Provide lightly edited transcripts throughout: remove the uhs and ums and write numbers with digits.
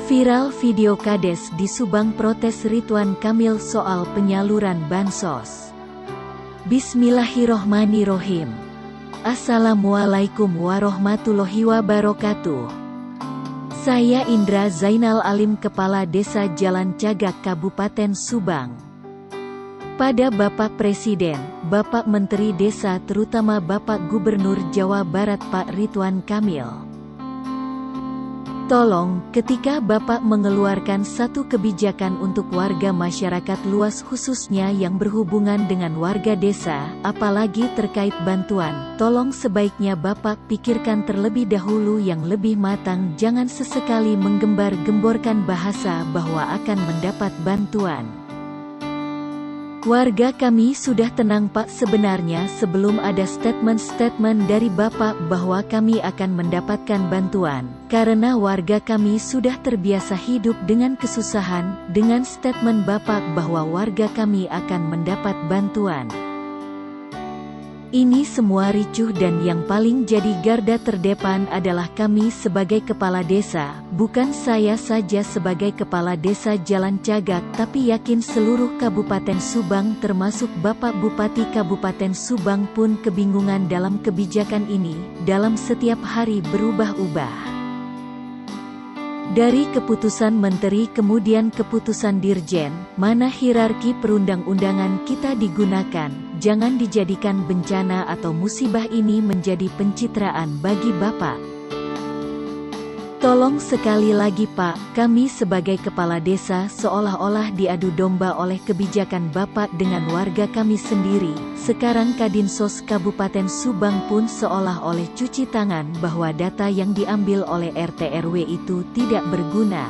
Viral video Kades di Subang protes Ridwan Kamil soal penyaluran bansos. Bismillahirrohmanirrohim. Assalamualaikum warahmatullahi wabarakatuh. Saya Indra Zainal Alim, Kepala Desa Jalan Cagak, Kabupaten Subang. Pada Bapak Presiden, Bapak Menteri Desa, terutama Bapak Gubernur Jawa Barat Pak Ridwan Kamil, tolong, ketika Bapak mengeluarkan satu kebijakan untuk warga masyarakat luas khususnya yang berhubungan dengan warga desa, apalagi terkait bantuan, tolong sebaiknya Bapak pikirkan terlebih dahulu yang lebih matang, jangan sesekali menggembar-gemborkan bahasa bahwa akan mendapat bantuan. Warga kami sudah tenang Pak, sebenarnya sebelum ada statement-statement dari Bapak bahwa kami akan mendapatkan bantuan, karena warga kami sudah terbiasa hidup dengan kesusahan, dengan statement Bapak bahwa warga kami akan mendapat bantuan. Ini semua ricuh dan yang paling jadi garda terdepan adalah kami sebagai kepala desa, bukan saya saja sebagai kepala desa Jalan Cagak, tapi yakin seluruh Kabupaten Subang termasuk Bapak Bupati Kabupaten Subang pun kebingungan dalam kebijakan ini, dalam setiap hari berubah-ubah. Dari keputusan menteri kemudian keputusan dirjen, mana hierarki perundang-undangan kita digunakan, jangan dijadikan bencana atau musibah ini menjadi pencitraan bagi Bapak. Tolong sekali lagi Pak, kami sebagai kepala desa seolah-olah diadu domba oleh kebijakan Bapak dengan warga kami sendiri. Sekarang Kadinsos Kabupaten Subang pun seolah-olah cuci tangan bahwa data yang diambil oleh RT RW itu tidak berguna.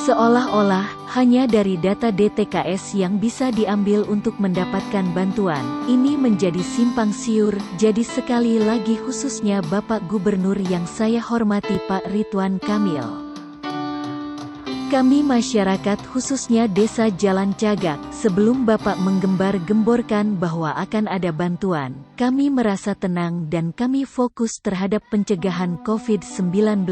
Seolah-olah hanya dari data DTKS yang bisa diambil untuk mendapatkan bantuan. Ini menjadi simpang siur. Jadi sekali lagi khususnya Bapak Gubernur yang saya hormati Pak Ridwan Kamil, kami masyarakat khususnya Desa Jalan Cagak, sebelum Bapak menggembar-gemborkan bahwa akan ada bantuan, kami merasa tenang dan kami fokus terhadap pencegahan COVID-19.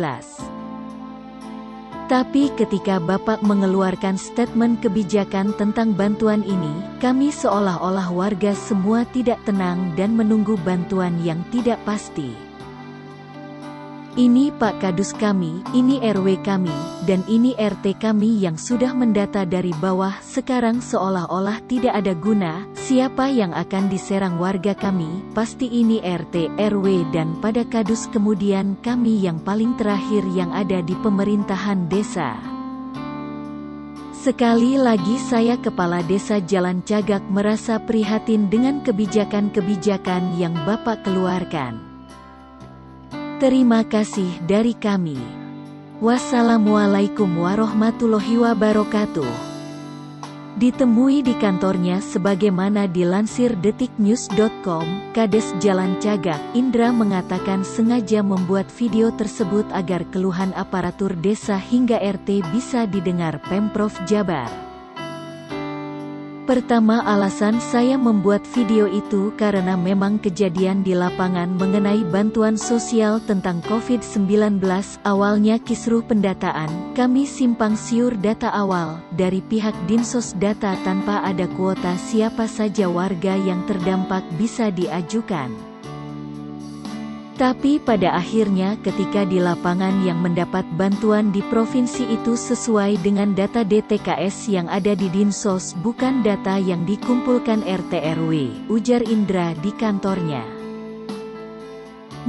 Tapi ketika Bapak mengeluarkan statement kebijakan tentang bantuan ini, kami seolah-olah warga semua tidak tenang dan menunggu bantuan yang tidak pasti. Ini Pak Kadus kami, ini RW kami, dan ini RT kami yang sudah mendata dari bawah, sekarang seolah-olah tidak ada guna. Siapa yang akan diserang warga kami? Pasti ini RT, RW dan pada Kadus, kemudian kami yang paling terakhir yang ada di pemerintahan desa. Sekali lagi saya Kepala Desa Jalan Cagak merasa prihatin dengan kebijakan-kebijakan yang Bapak keluarkan. Terima kasih dari kami. Wassalamualaikum warahmatullahi wabarakatuh. Ditemui di kantornya sebagaimana dilansir detiknews.com, Kades Jalan Cagak, Indra mengatakan sengaja membuat video tersebut agar keluhan aparatur desa hingga RT bisa didengar Pemprov Jabar. Pertama, alasan saya membuat video itu karena memang kejadian di lapangan mengenai bantuan sosial tentang COVID-19, awalnya kisruh pendataan, kami simpang siur data awal, dari pihak Dinsos Data tanpa ada kuota siapa saja warga yang terdampak bisa diajukan. Tapi pada akhirnya ketika di lapangan yang mendapat bantuan di provinsi itu sesuai dengan data DTKS yang ada di Dinsos, bukan data yang dikumpulkan RT RW, ujar Indra di kantornya.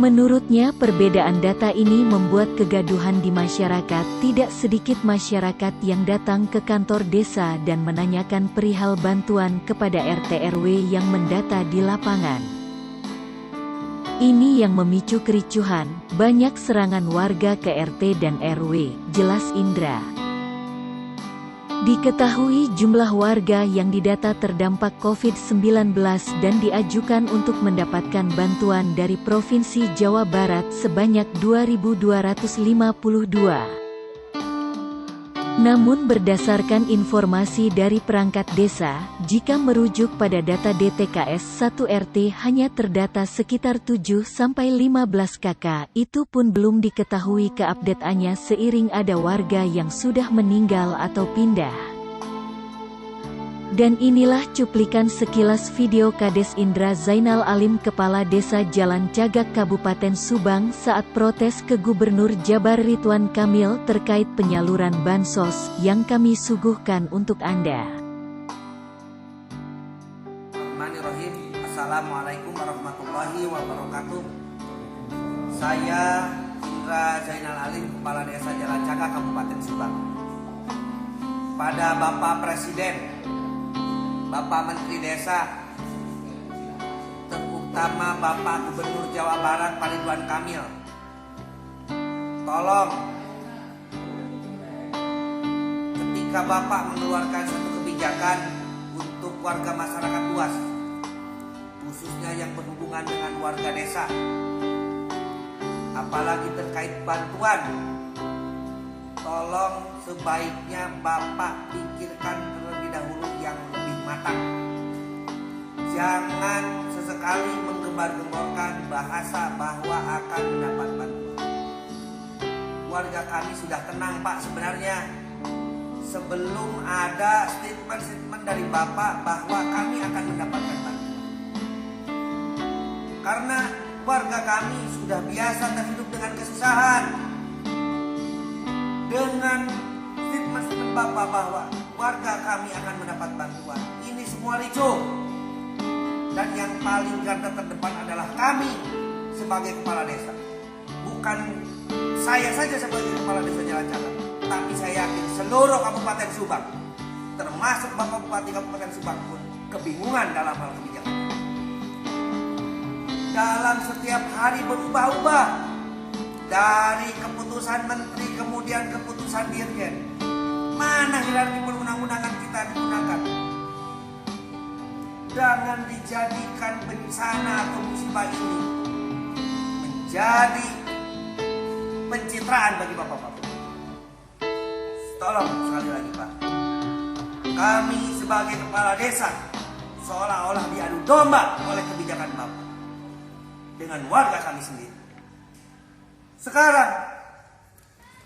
Menurutnya perbedaan data ini membuat kegaduhan di masyarakat. Tidak sedikit masyarakat yang datang ke kantor desa dan menanyakan perihal bantuan kepada RT RW yang mendata di lapangan. Ini yang memicu kericuhan, banyak serangan warga ke RT dan RW, jelas Indra. Diketahui jumlah warga yang didata terdampak COVID-19 dan diajukan untuk mendapatkan bantuan dari Provinsi Jawa Barat sebanyak 2.252. Namun berdasarkan informasi dari perangkat desa, jika merujuk pada data DTKS 1 RT hanya terdata sekitar 7-15 KK, itu pun belum diketahui keupdateannya seiring ada warga yang sudah meninggal atau pindah. Dan inilah cuplikan sekilas video Kades Indra Zainal Alim Kepala Desa Jalan Cagak Kabupaten Subang saat protes ke Gubernur Jabar Ridwan Kamil terkait penyaluran bansos yang kami suguhkan untuk Anda. Bismillahirrahmanirrahim. Assalamualaikum warahmatullahi wabarakatuh. Saya Indra Zainal Alim Kepala Desa Jalan Cagak Kabupaten Subang. Pada Bapak Presiden, Bapak Menteri Desa, terutama Bapak Gubernur Jawa Barat Pak Ridwan Kamil, tolong ketika Bapak mengeluarkan satu kebijakan untuk warga masyarakat luas, khususnya yang berhubungan dengan warga desa, apalagi terkait bantuan, tolong sebaiknya Bapak pikirkan terlebih dahulu yang lebih matang. Jangan sesekali menggembar-gemborkan bahasa bahwa akan mendapat bantuan. Warga kami sudah tenang Pak sebenarnya, sebelum ada statement dari Bapak bahwa kami akan mendapatkan bantuan. Karena warga kami sudah biasa terhidup dengan kesusahan. Dengan statement Bapak bahwa warga kami akan mendapat bantuan, ini semua ricuh. Dan yang paling garda terdepan adalah kami sebagai kepala desa. Bukan saya saja sebagai kepala desa Jalan Cagak, tapi saya yakin seluruh Kabupaten Subang, termasuk Bapak Bupati Kabupaten Subang pun kebingungan dalam hal kebijakan. Dalam setiap hari berubah-ubah. Dari keputusan menteri kemudian keputusan dirjen. Mana hierarki perundang-undangan kita digunakan? Jangan dijadikan bencana atau musibah ini menjadi pencitraan bagi bapak-bapak. Tolong sekali lagi Pak, kami sebagai kepala desa seolah-olah diadu domba oleh kebijakan Bapak dengan warga kami sendiri. Sekarang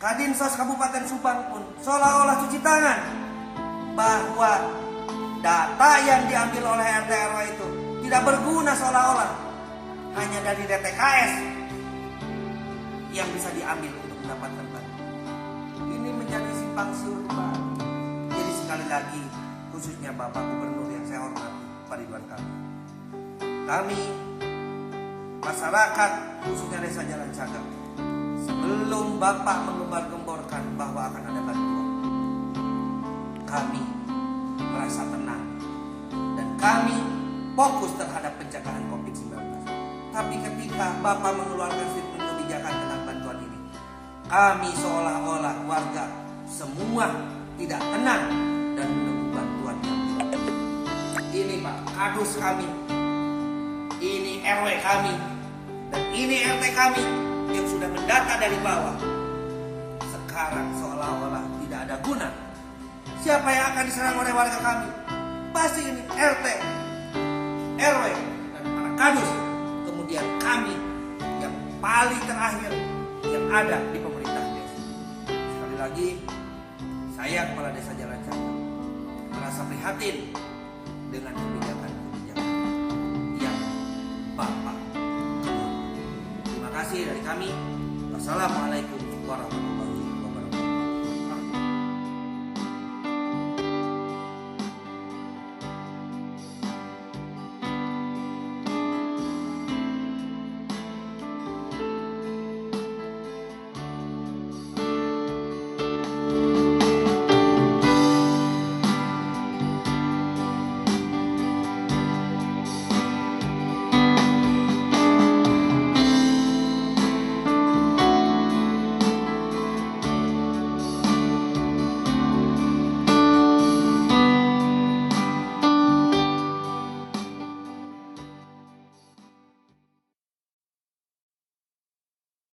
Kadinsos Kabupaten Subang pun seolah-olah cuci tangan bahwa data yang diambil oleh RT RW itu tidak berguna, seolah-olah hanya dari DTKS yang bisa diambil untuk mendapatkan bantuan. Ini menjadi simpang siur Pak. Jadi sekali lagi, khususnya Bapak Gubernur yang saya hormati Pak Ridwan Kamil, kami masyarakat khususnya Desa Jalan Cagak, sebelum Bapak menggembar-gemborkan bahwa akan ada bantuan, kami merasa tenang dan kami fokus terhadap pencegahan COVID-19. Tapi ketika Bapak mengeluarkan statement kebijakan tentang bantuan ini, kami seolah-olah warga semua tidak tenang dan menunggu bantuan yang tidak. Ini Pak, kadus kami, ini RW kami, dan ini RT kami yang sudah mendata dari bawah, sekarang seolah-olah tidak ada guna. Siapa yang akan diserang oleh warga kami? Pasti ini RT, RW, dan para kadus. Kemudian kami yang paling terakhir yang ada di pemerintah desa. Sekali lagi, saya Kepala Desa Jalan Cagak merasa prihatin dengan kebijakan-kebijakan yang Bapak keluarkan. Terima kasih dari kami. Wassalamualaikum warahmatullahi wabarakatuh.